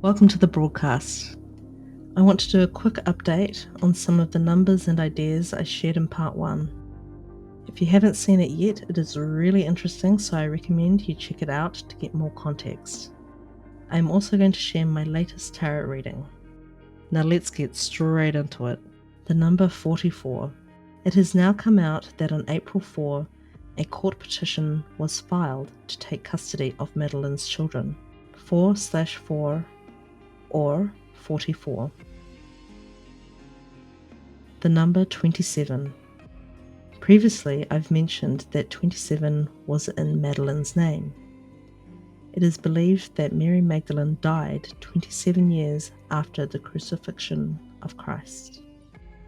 Welcome to the broadcast. I want to do a quick update on some of the numbers and ideas I shared in part 1. If you haven't seen it yet, it is really interesting, so I recommend you check it out to get more context. I am also going to share my latest tarot reading. Now let's get straight into it. The number 44. It has now come out that on April 4, a court petition was filed to take custody of Madeline's children. 4/4 or 44. The number 27. Previously, I've mentioned that 27 was in Madeline's name. It is believed that Mary Magdalene died 27 years after the crucifixion of Christ.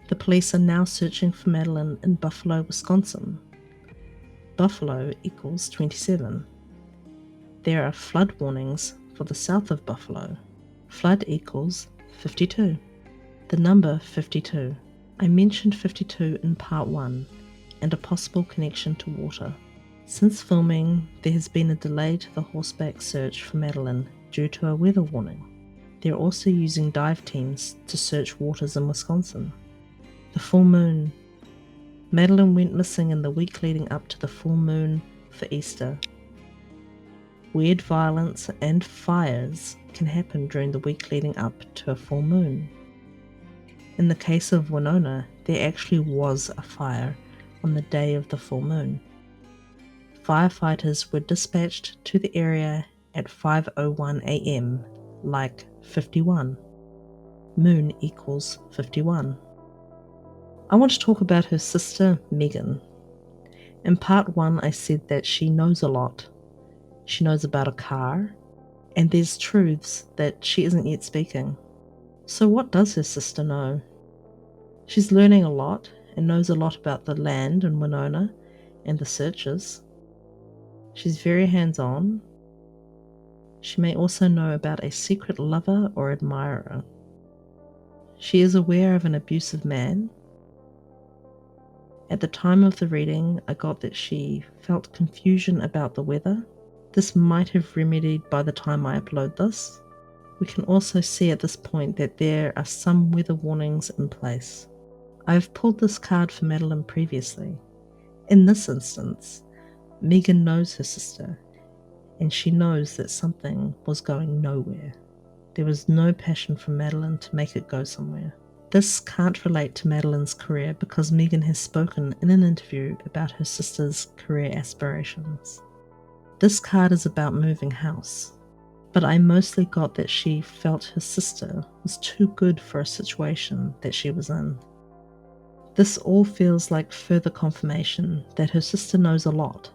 The police are now searching for Madeline in Buffalo, Wisconsin. Buffalo equals 27. There are flood warnings for the south of Buffalo. Flood equals 52. The number 52. I mentioned 52 in part 1 and a possible connection to water. Since filming, there has been a delay to the horseback search for Madeline due to a weather warning. They're also using dive teams to search waters in Wisconsin. The full moon. Madeline went missing in the week leading up to the full moon for Easter. Weird violence and fires can happen during the week leading up to a full moon. In the case of Winona, there actually was a fire on the day of the full moon. Firefighters were dispatched to the area at 5:01 a.m., like 51. Moon equals 51. I want to talk about her sister, Megan. In part 1, I said that she knows a lot. She knows about a car, and there's truths that she isn't yet speaking. So what does her sister know? She's learning a lot and knows a lot about the land in Winona and the searches. She's very hands-on. She may also know about a secret lover or admirer. She is aware of an abusive man. At the time of the reading, I got that she felt confusion about the weather. This might have remedied by the time I upload this. We can also see at this point that there are some weather warnings in place. I've pulled this card for Madeline previously. In this instance, Megan knows her sister, and she knows that something was going nowhere. There was no passion for Madeline to make it go somewhere. This can't relate to Madeline's career because Megan has spoken in an interview about her sister's career aspirations. This card is about moving house, but I mostly got that she felt her sister was too good for a situation that she was in. This all feels like further confirmation that her sister knows a lot.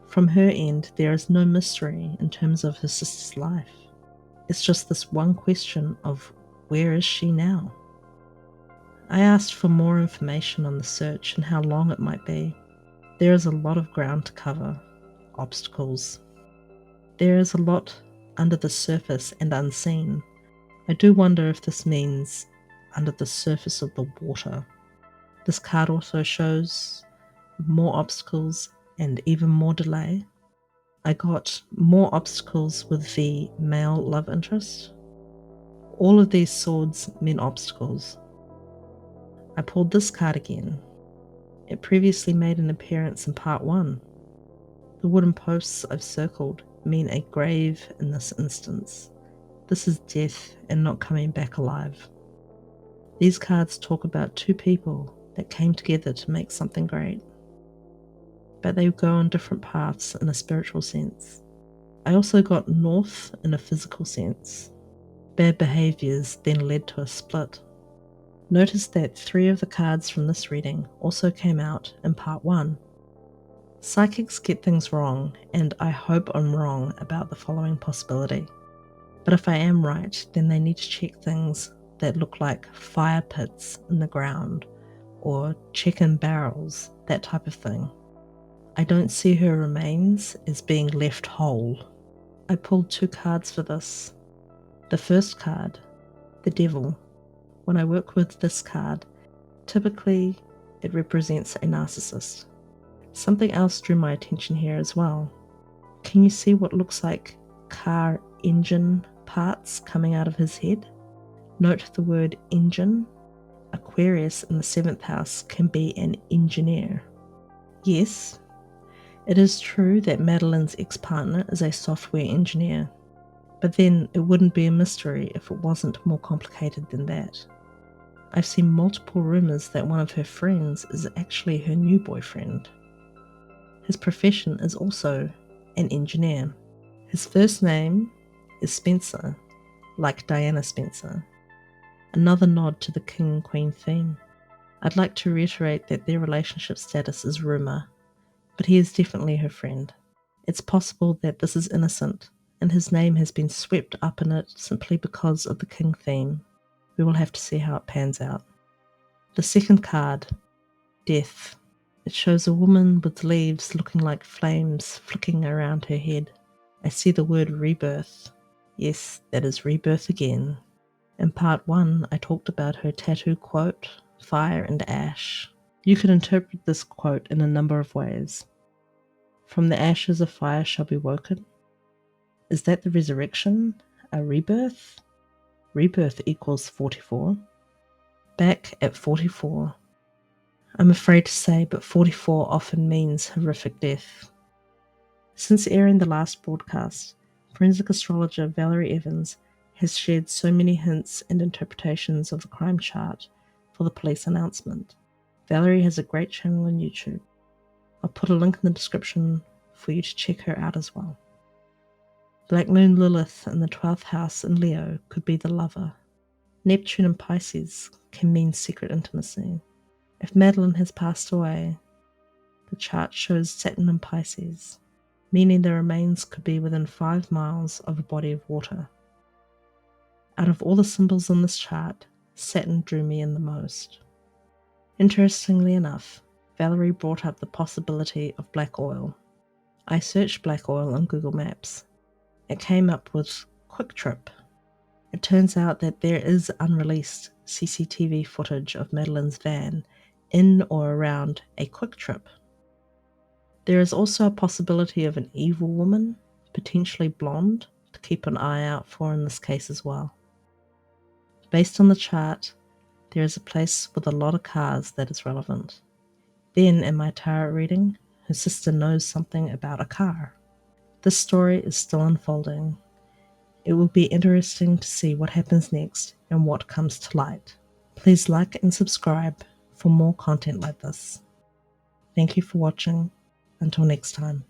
From her end, there is no mystery in terms of her sister's life. It's just this one question of where is she now? I asked for more information on the search and how long it might be. There is a lot of ground to cover. Obstacles. There is a lot under the surface and unseen. I do wonder if this means under the surface of the water. This card also shows more obstacles and even more delay. I got more obstacles with the male love interest. All of these swords mean obstacles. I pulled this card again. It previously made an appearance in part 1. The wooden posts I've circled mean a grave in this instance. This is death and not coming back alive. These cards talk about two people that came together to make something great, but they go on different paths in a spiritual sense. I also got north in a physical sense. Bad behaviors then led to a split. Notice that 3 of the cards from this reading also came out in part 1. Psychics get things wrong, and I hope I'm wrong about the following possibility. But if I am right, then they need to check things that look like fire pits in the ground, or chicken barrels, that type of thing. I don't see her remains as being left whole. I pulled 2 cards for this. The first card, the Devil. When I work with this card, typically it represents a narcissist. Something else drew my attention here as well. Can you see what looks like car engine parts coming out of his head. Note the word engine. Aquarius in the 7th house can be an engineer. Yes, it is true that Madeline's ex-partner is a software engineer, but then it wouldn't be a mystery if it wasn't more complicated than that. I've seen multiple rumours that one of her friends is actually her new boyfriend. His profession is also an engineer. His first name is Spencer, like Diana Spencer. Another nod to the king-queen theme. I'd like to reiterate that their relationship status is rumour, but he is definitely her friend. It's possible that this is innocent, and his name has been swept up in it simply because of the king theme. We will have to see how it pans out. The second card, Death. It shows a woman with leaves looking like flames flicking around her head. I see the word rebirth. Yes, that is rebirth again. In part 1, I talked about her tattoo quote, fire and ash. You could interpret this quote in a number of ways. From the ashes a fire shall be woken. Is that the resurrection? A rebirth? Rebirth equals 44. Back at 44. I'm afraid to say, but 44 often means horrific death. Since airing the last broadcast, forensic astrologer Valerie Evans has shared so many hints and interpretations of the crime chart for the police announcement. Valerie has a great channel on YouTube. I'll put a link in the description for you to check her out as well. Black Moon Lilith in the 12th house in Leo could be the lover. Neptune in Pisces can mean secret intimacy. If Madeline has passed away, the chart shows Saturn in Pisces, meaning the remains could be within 5 miles of a body of water. Out of all the symbols on this chart, Saturn drew me in the most. Interestingly enough, Valerie brought up the possibility of black oil. I searched black oil on Google Maps. It came up with Quick Trip. It turns out that there is unreleased CCTV footage of Madeline's van in or around a Quick Trip. There is also a possibility of an evil woman, potentially blonde, to keep an eye out for in this case as well. Based on the chart, there is a place with a lot of cars that is relevant. Then, in my tarot reading, her sister knows something about a car. This story is still unfolding. It will be interesting to see what happens next and what comes to light. Please like and subscribe for more content like this. Thank you for watching. Until next time.